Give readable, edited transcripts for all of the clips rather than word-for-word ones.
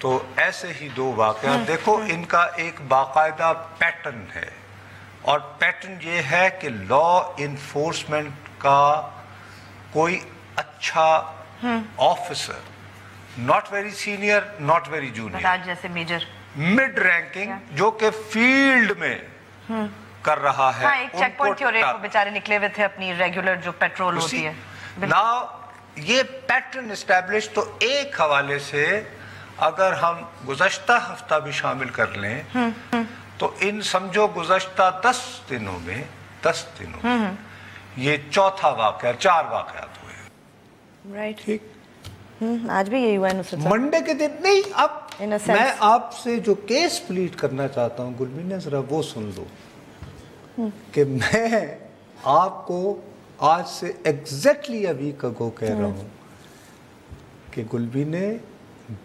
تو ایسے ہی دو واقعات دیکھو، ان کا ایک باقاعدہ پیٹرن ہے، اور پیٹرن یہ ہے کہ لا انفورسمنٹ کا کوئی اچھا officer, not very senior not very junior, جیسے میجر مڈ رینکنگ جو کہ فیلڈ میں کر رہا ہے، ایک چیک پوائنٹ کے اور ایک وہ بیچارے نکلے ہوئے تھے اپنی ریگولر جو پیٹرول ہوتی ہے. نا یہ پیٹرن اسٹیبلش. تو ایک حوالے سے اگر ہم گزشتہ ہفتہ بھی شامل کر لیں تو ان سمجھو گزشتہ 10 دنوں میں یہ چوتھا واقعہ، 4 واقعات ہوئے. رائٹ. ٹھیک. آج بھی یہی ہوا ہے. منڈے کے دن نہیں. اب میں آپ سے جو کیس پلیٹ کرنا چاہتا ہوں گلبین، ذرا وہ سن لو کہ میں آپ کو آج سے ایگزیکٹلی ا ویک اگو کہہ رہا ہوں کہ گلبین نے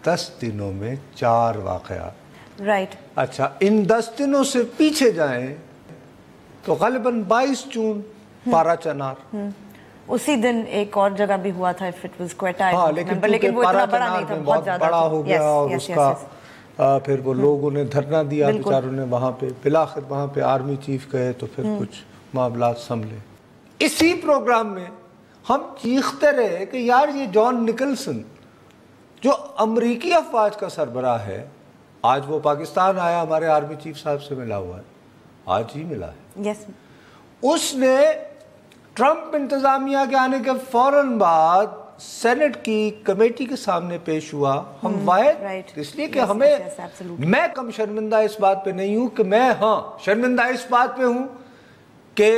10 دنوں میں 4 واقعات. رائٹ. اچھا، ان 10 دنوں سے پیچھے جائیں تو غالباً 22 جون پارا چنار، اسی دن ایک اور جگہ بھی ہوا تھا. ہاں، لیکن وہ اتنا بڑا نہیں تھا، بہت بڑا ہو گیا، اور اس کا پھر وہ لوگوں نے دھرنا دیا بیچاروں نے وہاں پہ. بالآخر وہاں پہ آرمی چیف گئے تو پھر کچھ معاملات سنبھلے. اسی پروگرام میں ہم چیختے رہے کہ یار یہ جان نکلسن جو امریکی افواج کا سربراہ ہے، آج وہ پاکستان آیا، ہمارے آرمی چیف صاحب سے ملا ہوا ہے، آج ہی ملا ہے. اس نے ٹرمپ انتظامیہ کے آنے کے فوراً بعد سینٹ کی کمیٹی کے سامنے پیش ہوا. ہم واحد اس لیے کہ ہمیں، میں کم شرمندہ اس بات پہ نہیں ہوں کہ میں، ہاں شرمندہ اس بات پہ ہوں کہ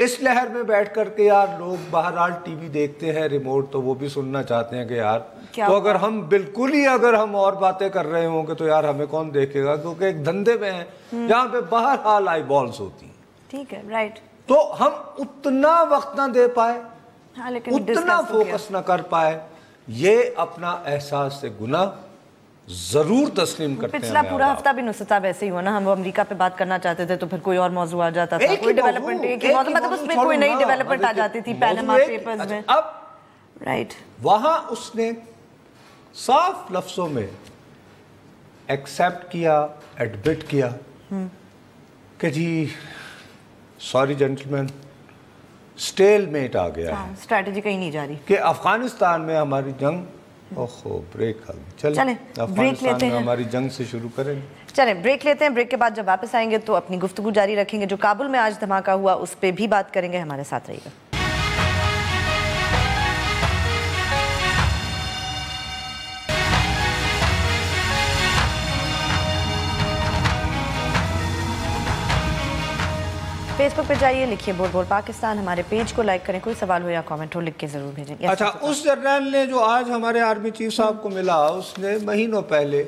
اس لہر میں بیٹھ کر کے یار لوگ بہرحال ٹی وی دیکھتے ہیں ریموٹ، تو وہ بھی سننا چاہتے ہیں کہ یار تو اگر ہم بالکل ہی اگر ہم اور باتیں کر رہے ہوں گے تو یار ہمیں کون دیکھے گا، کیونکہ ایک دھندے میں ہیں جہاں پہ بہرحال آئی بالز ہوتی ہیں. ٹھیک ہے. رائٹ. تو ہم اتنا وقت نہ دے پائے، اتنا فوکس نہ کر پائے. یہ اپنا احساس سے گناہ ضرور تسلیم کرتے ہیں. پچھلا پورا ہفتہ بھی نصرت صاحب ایسے ہی ہوا نا، ہم امریکہ پہ بات کرنا چاہتے تھے تو پھر کوئی اور موضوع آ جاتا تھا، کوئی ڈیولپمنٹ، مطلب اس میں کوئی نئی ڈیولپمنٹ آ جاتی تھی پیناما پیپرز میں. اب رائٹ، وہاں اس نے صاف لفظوں میں ایکسیپٹ کیا، ایڈمٹ کیا کہ جی سوری جنٹلمین، سٹیل میٹ آ گیا ہے، اسٹریٹجی کہیں نہیں جا رہی کہ افغانستان میں ہماری جنگ، اوہو بریک آ گئی. چلیں افغانستان میں ہماری جنگ سے شروع کریں. چلیں بریک لیتے ہیں. بریک کے بعد جب واپس آئیں گے تو اپنی گفتگو جاری رکھیں گے. جو کابل میں آج دھماکہ ہوا اس پہ بھی بات کریں گے. ہمارے ساتھ رہیے گا. فیس بک پہ جائیے، لکھیے بول بول پاکستان، ہمارے پیج کو لائک کریں. کوئی سوال ہو یا کامنٹ ہو لکھ کے ضرور بھیجیں. اچھا، اس جنرل نے جو آج ہمارے آرمی چیف صاحب کو ملا، اس نے مہینوں پہلے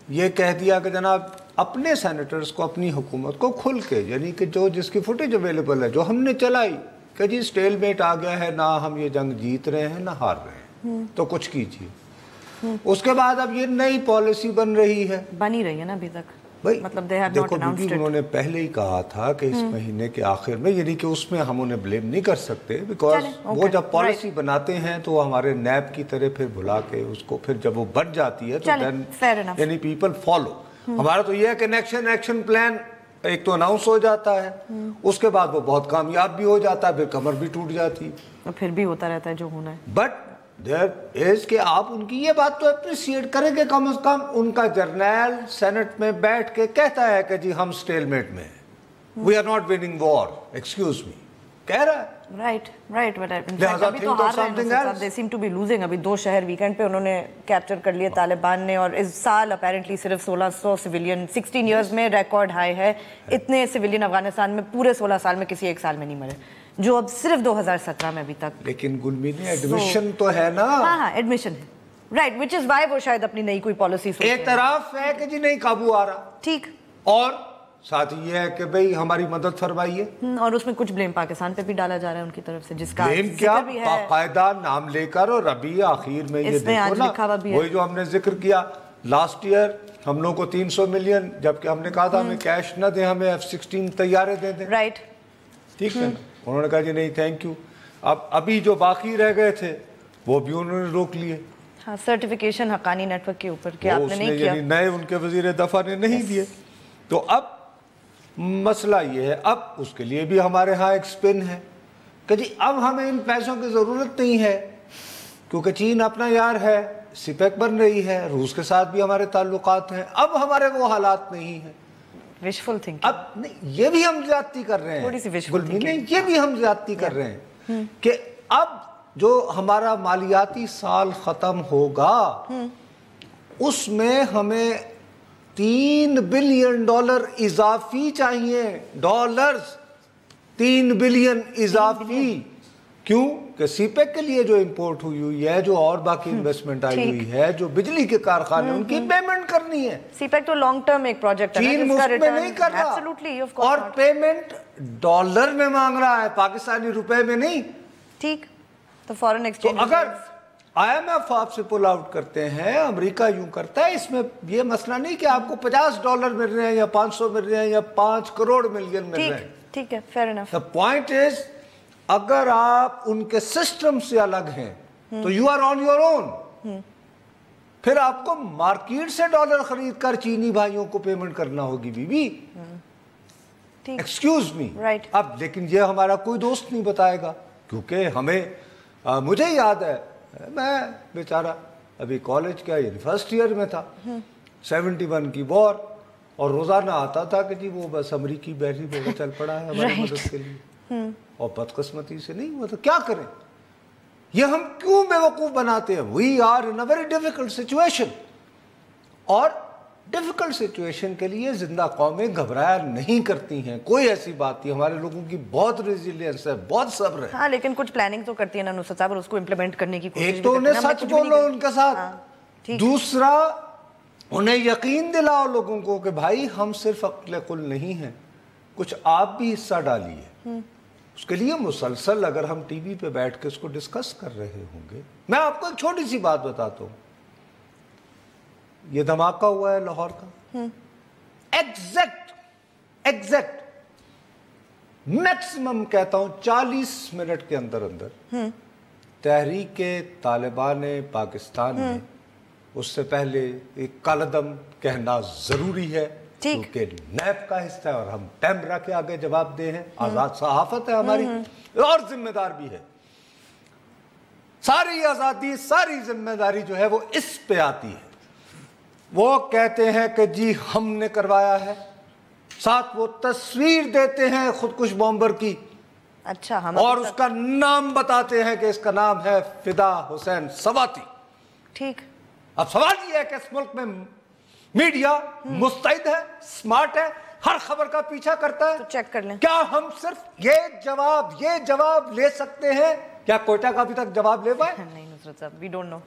یہ کہہ دیا کہ جناب اپنے سینیٹرز کو، اپنی حکومت کو کھل کے، یعنی کہ جو جس کی فوٹیج اویلیبل ہے جو ہم نے چلائی، کہ جی سٹیل میٹ آ گیا ہے، نہ ہم یہ جنگ جیت رہے ہیں نہ ہار رہے ہیں، تو کچھ کیجیے. اس کے بعد اب یہ نئی پالیسی بن رہی ہے، بنی رہی ہے نا ابھی تک. مطلب دیکھو کیونکہ انہوں نے پہلے ہی کہا تھا کہ اس مہینے کے آخر میں، یعنی کہ اس میں ہم انہیں بلیم نہیں کر سکتے، بیکاز وہ جب پالیسی بناتے ہیں تو وہ ہمارے نیب کی طرح پھر بھلا کے اس کو، پھر جب وہ بن جاتی ہے تو یعنی پیپل فالو. ہمارا تو یہ ہے کہ ایکشن پلان ایک تو اناؤنس ہو جاتا ہے، اس کے بعد وہ بہت کامیاب بھی ہو جاتا ہے، پھر کمر بھی ٹوٹ جاتی ہے، پھر بھی ہوتا رہتا ہے جو ہونا ہے. بٹ دیر از کہ آپ ان کی یہ بات تو اپریشیٹ کریں کہ کم از کم ان کا جرنیل سینٹ میں بیٹھ کے کہتا ہے کہ جی ہم سٹیل میٹ میں ہیں، we are not winning war, excuse me, کہہ رہا ہے. رائٹ. ابھی تو ہار رہے ہیں، they seem to be losing. ابھی 2 شہر ویکینڈ پہ انہوں نے کیپچر کر لیے طالبان نے، اور اس سال اپیرنٹلی صرف 1600 سویلین 16 ایئرز میں ریکارڈ ہائی ہے. اتنے سویلین افغانستان میں پورے 16 سال میں کسی ایک سال میں نہیں مرے، جو اب صرف 2017 میں ابھی تک. لیکن گلبین ایڈمیشن تو ہے نا. ہاں ایڈمیشن ہے. رائٹ، وچ از وائی وہ شاید اپنی نئی کوئی پالیسی سوچ رہے ہیں. اعتراف ہے کہ جی نہیں قابو آ رہا. ٹھیک. اور ساتھ یہ ہے کہ بھئی ہماری مدد فرمائیے. اور اس میں کچھ بلیم پاکستان پہ بھی ڈالا جا رہا ہے ان کی طرف سے، جس کا بلیم کیا باقاعدہ نام لے کر. اور ابھی آخر میں یہ دیکھو نا، وہی جو ہم نے ذکر کیا لاسٹ ایئر ہم لوگوں کو 300 ملین، جبکہ ہم نے کہا تھا ہمیں کیش نہ دیں، ہمیں F-16 طیارے دے دیں. رائٹ. ٹھیک ہے، انہوں نے کہا جی نہیں تھینک یو. ابھی جو باقی رہ گئے تھے وہ بھی انہوں نے روک لیے. ہاں سرٹیفکیشن حقانی نیٹ ورک کے اوپر کہ آپ نے نہیں کیا, یعنی نئے ان کے وزیر دفاع نے نہیں دیے. تو اب مسئلہ یہ ہے, اب اس کے لیے بھی ہمارے ہاں ایک سپن ہے کہ جی اب ہمیں ان پیسوں کی ضرورت نہیں ہے کیونکہ چین اپنا یار ہے, سپیک بن رہی ہے, روس کے ساتھ بھی ہمارے تعلقات ہیں, اب ہمارے وہ حالات نہیں ہیں. Wishful thinking. اب نہیں, یہ بھی ہم زیادتی کر رہے ہیں گلمی, نہیں یہ بھی ہم زیادتی کر رہے ہیں کہ اب جو ہمارا مالیاتی سال ختم ہوگا اس میں ہمیں $3 بلین اضافی چاہیے, ڈالرز 3 بلین اضافی. کیوں کہ سی پیک کے لیے جو امپورٹ ہوئی ہے, جو اور باقی انویسٹمنٹ آئی ہوئی ہے, جو بجلی کے کارخانے ان کی پیمنٹ کرنی ہے. سی پیک تو لانگ ٹرم ایک پروجیکٹ ہے, چین مفت میں نہیں کر رہا, اور پیمنٹ ڈالر میں مانگ رہا ہے, پاکستانی روپے میں نہیں. ٹھیک, تو فورن ایکسچینج. تو اگر آئی ایم ایف آپ سے پل آؤٹ کرتے ہیں, امریکہ یوں کرتا ہے, اس میں یہ مسئلہ نہیں کہ آپ کو $50 مل رہے ہیں یا 500 مل رہے ہیں یا 5 کروڑ ملین مل رہے ہیں. ٹھیک ہے, fair enough. The point is اگر آپ ان کے سسٹم سے الگ ہیں تو you are on your own. پھر آپ کو مارکیٹ سے ڈالر خرید کر چینی بھائیوں کو پیمنٹ کرنا ہوگی بی بی. Excuse me. اب لیکن یہ ہمارا کوئی دوست نہیں بتائے گا کیونکہ ہمیں مجھے یاد ہے, میں بیچارہ ابھی کالج کا فرسٹ ایئر میں تھا, 71 کی وار, اور روزانہ آتا تھا کہ جی وہ بس امریکی بیٹری پہ چل پڑا ہے ہماری مدد کے لیے, اور بدقسمتی سے نہیں ہوا. تو کیا کریں, یہ ہم کیوں بیوقوف بناتے ہیں؟ We are in a very difficult situation, اور ڈیفیکلٹ سچویشن کے لیے زندہ قومیں گھبرایا نہیں کرتی ہیں. کوئی ایسی بات نہیں, ہمارے لوگوں کی بہت ریزیلینس ہے, بہت صبر ہے. ہاں لیکن کچھ پلاننگ تو کرتی ہے نا نصرت صاحب, اور اس کو امپلیمنٹ کرنے کی کوشش. ایک تو انہیں سچ بولو ان کے ساتھ, دوسرا انہیں یقین دلاؤ لوگوں کو کہ بھائی ہم صرف عقل قل نہیں ہیں, کچھ آپ بھی حصہ ڈالیے. اس کے لیے مسلسل اگر ہم ٹی وی پہ بیٹھ کے اس کو ڈسکس کر رہے ہوں گے. میں آپ کو ایک چھوٹی سی بات بتاتا ہوں, یہ دھماکہ ہوا ہے لاہور کا, ایگزیکٹ میکسیمم کہتا ہوں 40 منٹ کے اندر تحریک طالبان پاکستان میں, اس سے پہلے ایک کالعدم کہنا ضروری ہے کیونکہ نیب کا حصہ ہے اور ہم ٹیمرا کے آگے جواب دے ہیں, آزاد صحافت ہے ہماری, اور ذمہ دار بھی ہے. ساری آزادی, ساری ذمہ داری جو ہے وہ اس پہ آتی ہے. وہ کہتے ہیں کہ جی ہم نے کروایا ہے, ساتھ وہ تصویر دیتے ہیں خودکش بامبر کی, اچھا, اور اس کا نام بتاتے ہیں کہ اس کا نام ہے فدا حسین سواتی. ٹھیک, اب سوال یہ ہے کہ اس ملک میں میڈیا مستعد ہے, سمارٹ ہے, ہر خبر کا پیچھا کرتا ہے. تو چیک کر لیں. کیا ہم صرف یہ جواب لے سکتے ہیں؟ کیا کوئٹہ کا ابھی تک جواب لے پائے؟ نہیں نصرت صاحب, وی ڈونٹ نو.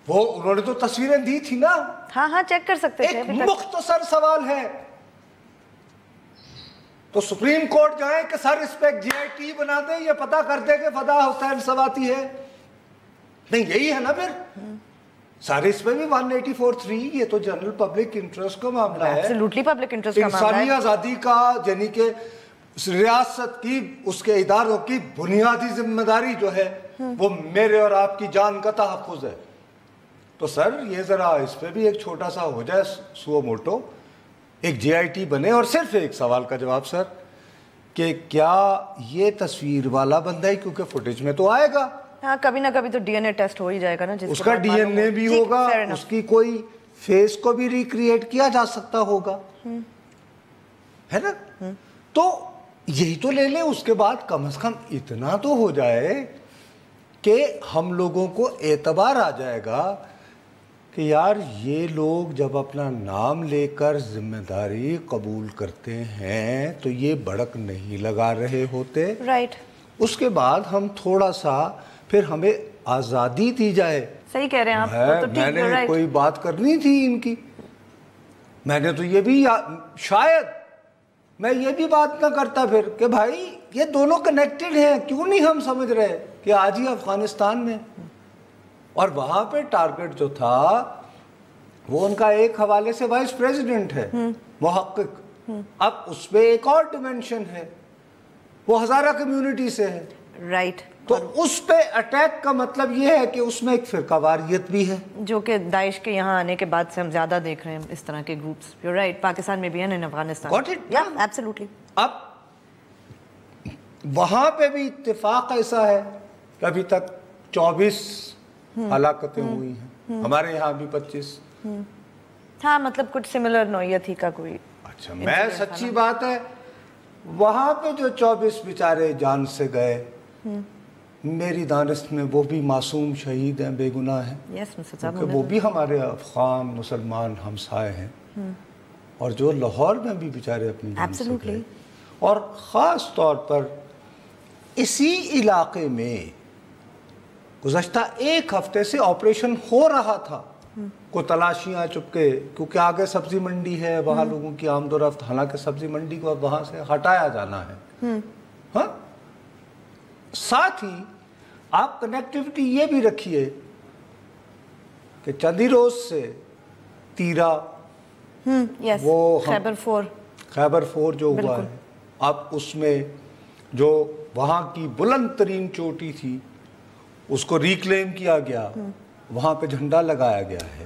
وہ انہوں نے تو تصویریں دی تھی نا. ہاں چیک کر سکتے تھے. ایک مختصر سوال ہے, تو سپریم کورٹ جائیں کہ سر اس پہ جی آئی ٹی بنا دیں, یہ پتا کر دیں کہ فدا حسین سواتی ہے. نہیں یہی ہے نا پھر سارے اس میں بھی 184(3), یہ تو جنرل پبلک انٹرسٹ کا معاملہ ہے, ایبسولوٹلی پبلک انٹرسٹ کا معاملہ ہے, انسانی آزادی کا, یعنی کہ ریاست کی, اس کے اداروں کی بنیادی ذمہ داری جو ہے وہ میرے اور آپ کی جان کا تحفظ ہے. تو سر یہ ذرا اس پہ بھی ایک چھوٹا سا ہو جائے سو موٹو, ایک جی آئی ٹی بنے, اور صرف ایک سوال کا جواب سر کہ کیا یہ تصویر والا بندہ ہے, کیونکہ فوٹیج میں تو آئے گا, ہاں کبھی نہ کبھی تو ڈی این اے ٹیسٹ ہو ہی جائے گا نا, اس کا ڈی این اے بھی ہوگا, اس کی کوئی فیس کو بھی ریکریٹ کیا جا سکتا ہوگا, ہے نا. تو یہی تو لے لیں, اس کے بعد کم از کم اتنا تو ہو جائے کہ ہم لوگوں کو اعتبار آ جائے گا کہ یار یہ لوگ جب اپنا نام لے کر ذمہ داری قبول کرتے ہیں تو یہ بڑک نہیں لگا رہے ہوتے. رائٹ. اس کے بعد ہم تھوڑا سا پھر ہمیں آزادی دی جائے. صحیح کہہ رہے ہیں آپ. میں نے کوئی بات کرنی تھی ان کی, میں نے تو یہ بھی شاید میں یہ بھی بات نہ کرتا پھر کہ بھائی یہ دونوں کنیکٹڈ ہیں, کیوں نہیں ہم سمجھ رہے کہ آج ہی افغانستان میں, اور وہاں پہ ٹارگٹ جو تھا وہ ان کا ایک حوالے سے وائس پریزیڈنٹ ہے محقق, اب اس پہ ایک اور ڈیمنشن ہے, وہ ہزارہ کمیونٹی سے ہے. رائٹ. تو اس پہ اٹیک کا مطلب یہ ہے کہ اس میں ایک فرقہ واریت بھی ہے جو کہ داعش کے یہاں آنے کے بعد سے ہم زیادہ دیکھ رہے ہیں اس طرح کے گروپس. یو رائٹ, پاکستان میں بھی ہیں, افغانستان. Got it? یا ایبسلیوٹلی. اب وہاں پہ بھی اتفاق ایسا ہے کہ ابھی تک 24 ہلاکتیں ہوئی ہیں, ہمارے یہاں بھی 25. ہاں مطلب کچھ سملر نوعیت ہی کا کوئی. اچھا, میں سچی بات ہے وہاں پہ جو 24 بیچارے جان سے گئے, میری دانست میں وہ بھی معصوم شہید ہیں, بے گناہ ہیں, کیونکہ وہ بھی ہمارے افغان مسلمان ہمسائے ہیں. اور جو لاہور میں بھی بیچارے اپنی جان سے گئے, اور خاص طور پر اسی علاقے میں گزشتہ ایک ہفتے سے آپریشن ہو رہا تھا, کو تلاشیاں چپکے, کیونکہ آگے سبزی منڈی ہے, وہاں لوگوں کی آمد و رفت, حالانکہ سبزی منڈی کو اب وہاں سے ہٹایا جانا ہے. ہاں, ساتھ ہی آپ کنیکٹیوٹی یہ بھی رکھیے کہ چندی روز سے تیرا وہ خیبر فور جو ہوا ہے, اب اس میں جو وہاں کی بلند ترین چوٹی تھی اس کو ریکلیم کیا گیا, وہاں پہ جھنڈا لگایا گیا ہے.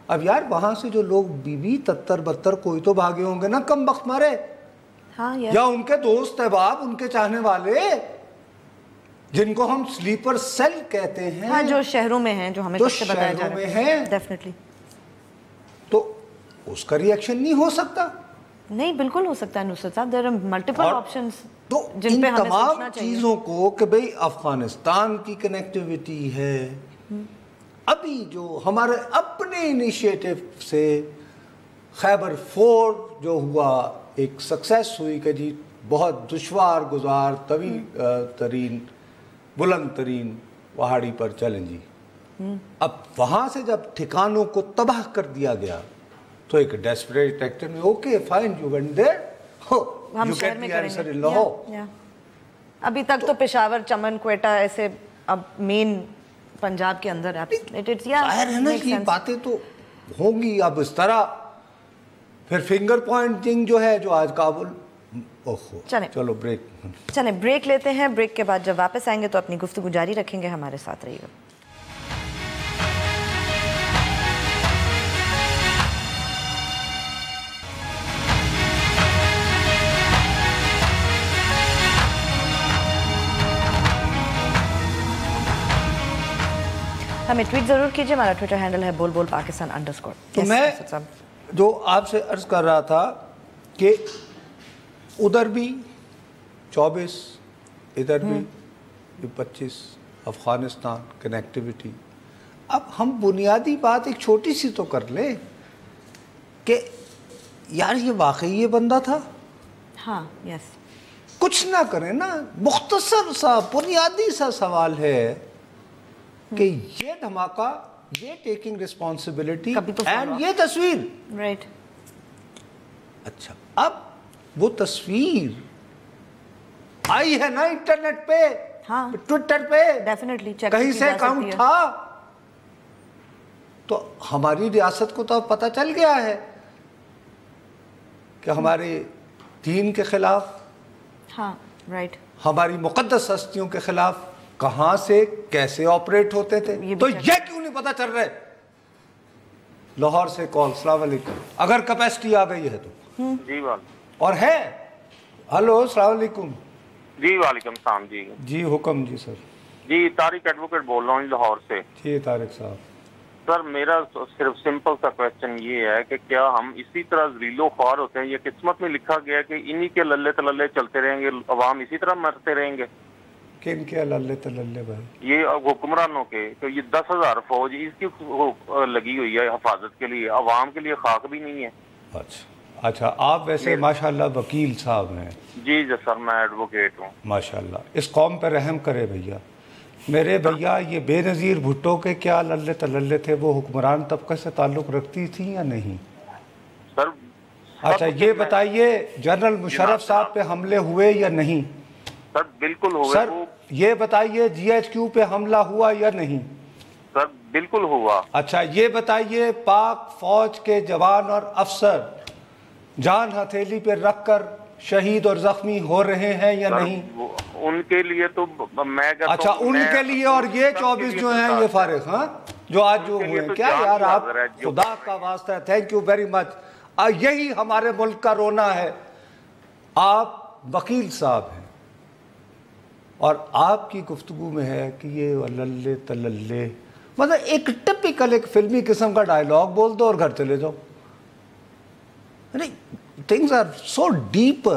اب یار وہاں سے جو لوگ 20-72 کوئی تو بھاگے ہوں گے نا, کم بخت مارے, یا ان کے دوست احباب, ان کے چاہنے والے, جن کو ہم سلیپر سیل کہتے ہیں, ہاں جو شہروں میں ہیں, جو ہمیں کچھ بتایا جا رہا ہے ڈیفینیٹلی, تو اس کا ری ایکشن نہیں ہو سکتا. نہیں بالکل ہو سکتا ہے نصرت صاحب, دیر آر ملٹیپل آپشنز. تو ان تمام چیزوں کو کہ بھئی افغانستان کی کنیکٹیوٹی ہے, ابھی جو ہمارے اپنے انیشیٹو سے خیبر فور جو ہوا ایک سکسیس ہوئی کہ جی بہت دشوار گزار طویل ترین بلند ترین پہاڑی پر چلیں جی. اب وہاں سے جب ٹھکانوں کو تباہ کر دیا گیا تو ایک ڈیسپریٹ ایکٹر میں okay fine you went there, ہم شہر میں کریں گے. ابھی تک تو پشاور, چمن, کوئٹہ ایسے اب مین پنجاب کے اندر ظاہر ہے نا یہ باتیں تو ہوں گی. اب اس طرح پھر فنگر پوائنٹنگ جو ہے جو آج کابل, چلو بریک لیتے ہیں. بریک کے بعد جب واپس آئیں گے تو اپنی گفتگو جاری رکھیں گے, ہمارے ساتھ رہیے گا. ہمیں ٹویٹ ضرور کیجئے, ہمارا ٹویٹر ہینڈل ہے بول پاکستان _ تو میں جو آپ سے عرض کر رہا تھا کہ ادھر بھی 24 ادھر بھی 25 افغانستان کنیکٹیوٹی. اب ہم بنیادی بات ایک چھوٹی سی تو کر لیں کہ یار یہ واقعی یہ بندہ تھا. ہاں یس, کچھ نہ کریں نا, مختصر سا بنیادی سا سوال ہے کہ یہ دھماکہ, یہ ٹیکنگ رسپانسبلٹی اینڈ یہ تصویر, رائٹ. اچھا اب وہ تصویر آئی ہے نا انٹرنیٹ پہ, ٹویٹر پہ, ڈیفینیٹلی کہیں سے اکاؤنٹ تھا, تو ہماری ریاست کو تو اب پتہ چل گیا ہے کہ ہمارے دین کے خلاف, ہاں رائٹ, ہماری مقدس ہستیوں کے خلاف کہاں سے کیسے آپریٹ ہوتے تھے. تو یہ کیوں نہیں پتا چل رہے؟ لاہور سے کال. السلام علیکم, اگر کیپیسٹی آ گئی ہے تو. جی اور ہے. ہلو السلام علیکم. جی وعلیکم السلام. جی حکم. جی سر. جی طارق ایڈوکیٹ بول رہا ہوں لاہور سے. جی طارق صاحب. سر میرا صرف سمپل سا کویسچن یہ ہے کہ کیا ہم اسی طرح ذلیل و خوار ہوتے ہیں؟ یہ قسمت میں لکھا گیا کہ انہی کے للے تللے چلتے رہیں گے, عوام اسی طرح مرتے رہیں گے؟ کن کے للے تللے بھائی؟ یہ حکمرانوں کے. تو یہ 10,000 فوج اس کی لگی ہوئی ہے حفاظت کے لیے, عوام کے لیے خاک بھی نہیں ہے. اچھا آپ ویسے ماشاءاللہ وکیل صاحب ہیں. جی سر میں ایڈوکیٹ ہوں. ماشاءاللہ. اس قوم پہ رحم کرے بھیا. میرے بھیا یہ بے نظیر بھٹو کے کیا للے تللے تھے, وہ حکمران طبقے سے تعلق رکھتی تھی یا نہیں؟ سر اچھا یہ بتائیے جنرل مشرف صاحب پہ حملے ہوئے یا نہیں؟ سر بالکل ہوا. سر یہ بتائیے GHQ پہ حملہ ہوا یا نہیں؟ سر بالکل ہوا. اچھا یہ بتائیے پاک فوج کے جوان اور افسر جان ہتھیلی پہ رکھ کر شہید اور زخمی ہو رہے ہیں یا نہیں؟ ان کے لیے تو میں کہتا ہوں، اچھا ان کے لیے، اور یہ 24 جو ہیں یہ فارغ، ہاں جو آج جو ہوئے کیا یار، آپ خدا کا واسطہ ہے، تھینک یو ویری مچ. یہی ہمارے ملک کا رونا ہے. آپ وکیل صاحب ہیں اور آپ کی گفتگو میں ہے کہ یہ وللے تللے، مطلب ایک ٹپیکل ایک فلمی قسم کا ڈائیلاگ بول دو اور گھر چلے جاؤ. Things are so deep.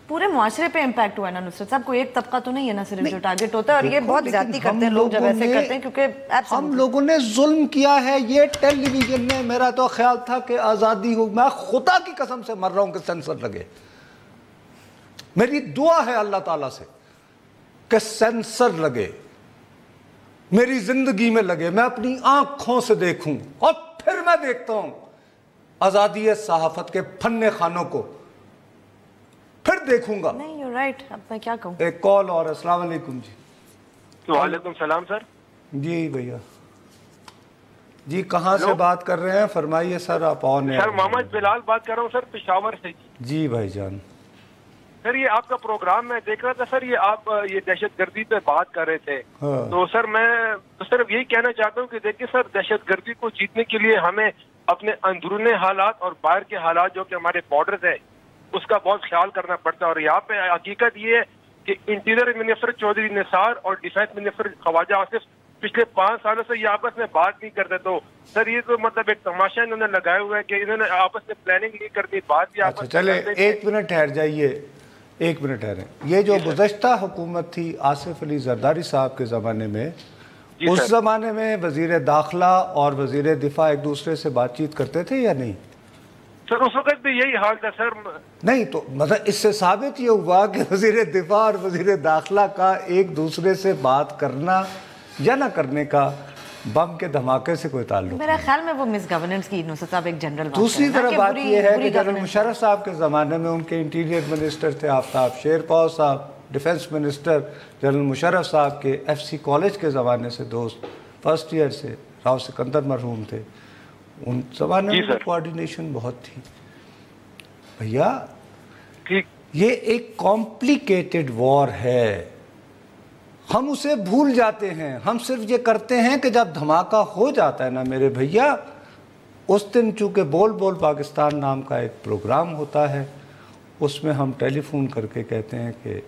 پورے معاشرے پہ امپیکٹ ہوا ہے نا نصرت صاحب، کوئی ایک طبقہ تو نہیں ہے نا صرف جو ٹارگٹ ہوتا ہے، اور یہ بہت زیادتی کرتے ہیں لوگ جب ایسے کرتے ہیں، کیونکہ ہم لوگوں نے ظلم کیا ہے. یہ ٹیلی ویژن نے، میرا تو خیال تھا کہ آزادی ہو، میں خدا کی قسم سے مر رہا ہوں کہ سینسر لگے. میری دعا ہے اللہ تعالیٰ سے کہ سینسر لگے، میری زندگی میں لگے، میں اپنی آنکھوں سے دیکھوں، اور پھر میں دیکھتا ہوں آزادی صحافت کے فن خانوں کو، پھر دیکھوں گا. نہیں یو رائٹ. اب میں کیا کہوں. ایک کال اور. السلام علیکم جی. وعلیکم السلام سر. جی بھیا جی، کہاں سے بات کر رہے ہیں فرمائیے سر. آپ آن ہیں. سر محمد بلال بات کر رہا ہوں سر، پشاور سے. جی بھائی جان. سر یہ آپ کا پروگرام میں دیکھ رہا تھا سر، یہ آپ یہ دہشت گردی پہ بات کر رہے تھے، تو سر میں صرف یہی کہنا چاہتا ہوں کہ دیکھیے سر، دہشت گردی کو جیتنے کے لیے ہمیں اپنے اندرونی حالات اور باہر کے حالات جو کہ ہمارے بارڈرز ہیں اس کا بہت خیال کرنا پڑتا ہے. اور یہاں پہ حقیقت یہ ہے کہ انٹیریئر منسٹر چودھری نثار اور ڈیفینس منسٹر خواجہ آصف پچھلے 5 سالوں سے یہ آپس میں بات نہیں کرتے. تو سر یہ تو مطلب ایک تماشا انہوں نے لگایا ہوا ہے کہ انہوں نے آپس میں پلاننگ نہیں کرنی، بات بھی آپس میں. چلے ایک منٹ ٹھہر جائیے، ایک منٹ ٹھہریں. یہ جو گزشتہ حکومت تھی آصف علی زرداری صاحب کے زمانے میں، اس زمانے میں وزیر داخلہ اور وزیر دفاع ایک دوسرے سے بات چیت کرتے تھے یا نہیں؟ سر اس وقت بھی یہی حال تھا سر. نہیں تو مطلب اس سے ثابت یہ ہوا کہ وزیر دفاع اور وزیر داخلہ کا ایک دوسرے سے بات کرنا یا نہ کرنے کا بم کے دھماکے سے کوئی تعلق نہیں. میرا خیال میں وہ مس گورننس کی نصرت صاحب ایک جنرل بات ہے. دوسری طرف بات یہ ہے کہ جنرل مشرف صاحب کے زمانے میں ان کے انٹیریئر منسٹر تھے آفتاب شیرپاؤ صاحب، ڈیفنس منسٹر جنرل مشرف صاحب کے ایف سی کالج کے زمانے سے دوست، فرسٹ ایئر سے راؤ سکندر مرحوم تھے. ان زمانے میں کوارڈینیشن بہت تھی. بھیا یہ ایک کمپلیکیٹڈ وار ہے، ہم اسے بھول جاتے ہیں. ہم صرف یہ کرتے ہیں کہ جب دھماکہ ہو جاتا ہے نا میرے بھیا، اس دن چونکہ بول بول پاکستان نام کا ایک پروگرام ہوتا ہے، اس میں ہم ٹیلی فون کر کے کہتے ہیں کہ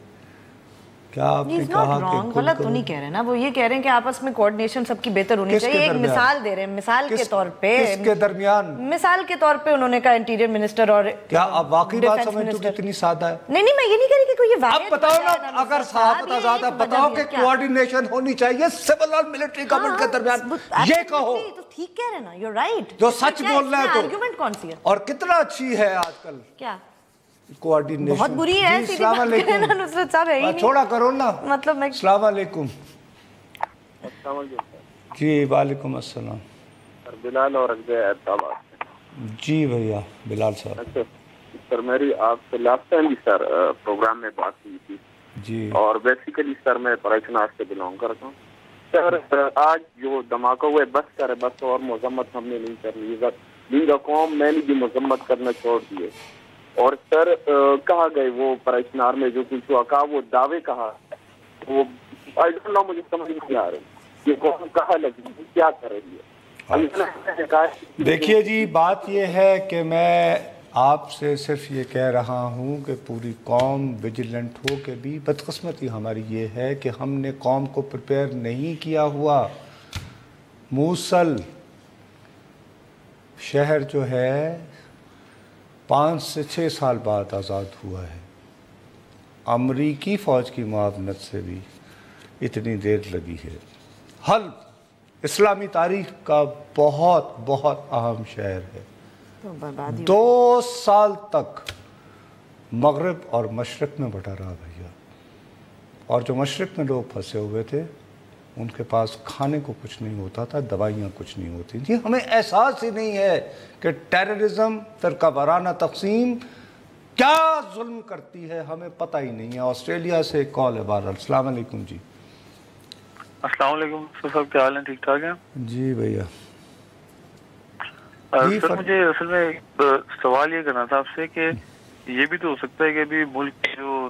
کیا آپ نے کہا کہ غلط تو نہیں کہہ رہے نا، وہ یہ کہہ رہے ہیں کہ آپس میں کوارڈینیشن سب کی بہتر ہونی چاہیے. ایک مثال دے رہے ہیں، مثال کے طور پہ کس کے درمیان، مثال کے طور پہ انہوں نے کہا انٹیریئر منسٹر اور کیا آپ واقعی بات سمجھتے ہو کتنی سادہ ہے؟ نہیں میں یہ نہیں کہہ رہی کہ کوئی یہ واقعی. اب بتاؤ نا، اگر صحافت آزاد ہے بتاؤ کہ کوارڈینیشن ہونی چاہیے سول اور ملٹری گورنمنٹ کے درمیان، یہ کہو. تو ٹھیک کہہ رہے نا، یو رائٹ. جو سچ بول رہے ہیں تو آرگومنٹ کون سی ہے اور کتنا اچھی ہے آج کل کیا کوارڈینیشن. بہت بری ہے. السلام علیکم. نصرت صاحب ہے ہی نہیں، چھوڑا کرو نا. مطلب میں السلام علیکم. السلام علیکم. جی وعلیکم السلام. سر بلال اور احمد. جی بھیا بلال صاحب. سر میری آپ سے لاسٹ ٹائم بھی سر پروگرام میں بات ہوئی تھی جی، اور بیسیکلی سر میں پریشناس سے بلانگ کرتا ہوں. سر آج جو دھماکہ ہوئے بس سر بس اور مذمت ہم نے نہیں کرنی، لیگا قوم میں نے بھی مذمت کرنا چھوڑ دیے. اور سر کہا گئے وہ پریشنار میں جو کچھ ہوا کہا، وہ دعوے کہا، وہ آئی ڈونٹ نو، مجھے سمجھ نہیں آ رہی یہ قوم کہاں لگی کیا کر رہی ہے. دیکھیے جی بات یہ ہے کہ میں آپ سے صرف یہ کہہ رہا ہوں کہ پوری قوم ویجیلنٹ ہو کے بھی بدقسمتی ہماری یہ ہے کہ ہم نے قوم کو پریپیئر نہیں کیا ہوا. موصل شہر جو ہے 5 سے 6 سال بعد آزاد ہوا ہے. امریکی فوج کی معاونت سے بھی اتنی دیر لگی ہے. حلب اسلامی تاریخ کا بہت بہت اہم شہر ہے. 2 سال تک مغرب اور مشرق میں بٹا رہا بھیا، اور جو مشرق میں لوگ پھنسے ہوئے تھے ان کے پاس کھانے کو کچھ نہیں ہوتا تھا، دوائیاں کچھ نہیں ہوتی تھیں. ہمیں احساس ہی نہیں ہے کہ ٹیررزم، فرقہ وارانہ تقسیم کیا ظلم کرتی ہے، ہمیں پتہ ہی نہیں ہے. آسٹریلیا سے ایک کال ہے بہرحال. السلام علیکم جی. السلام علیکم سر، کیا حال ہے؟ ٹھیک ٹھاک ہیں جی بھیا. سر مجھے اصل میں سوال یہ کرنا تھا آپ سے کہ یہ بھی تو ہو سکتا ہے کہ ابھی ملک کی جو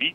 20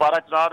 12/4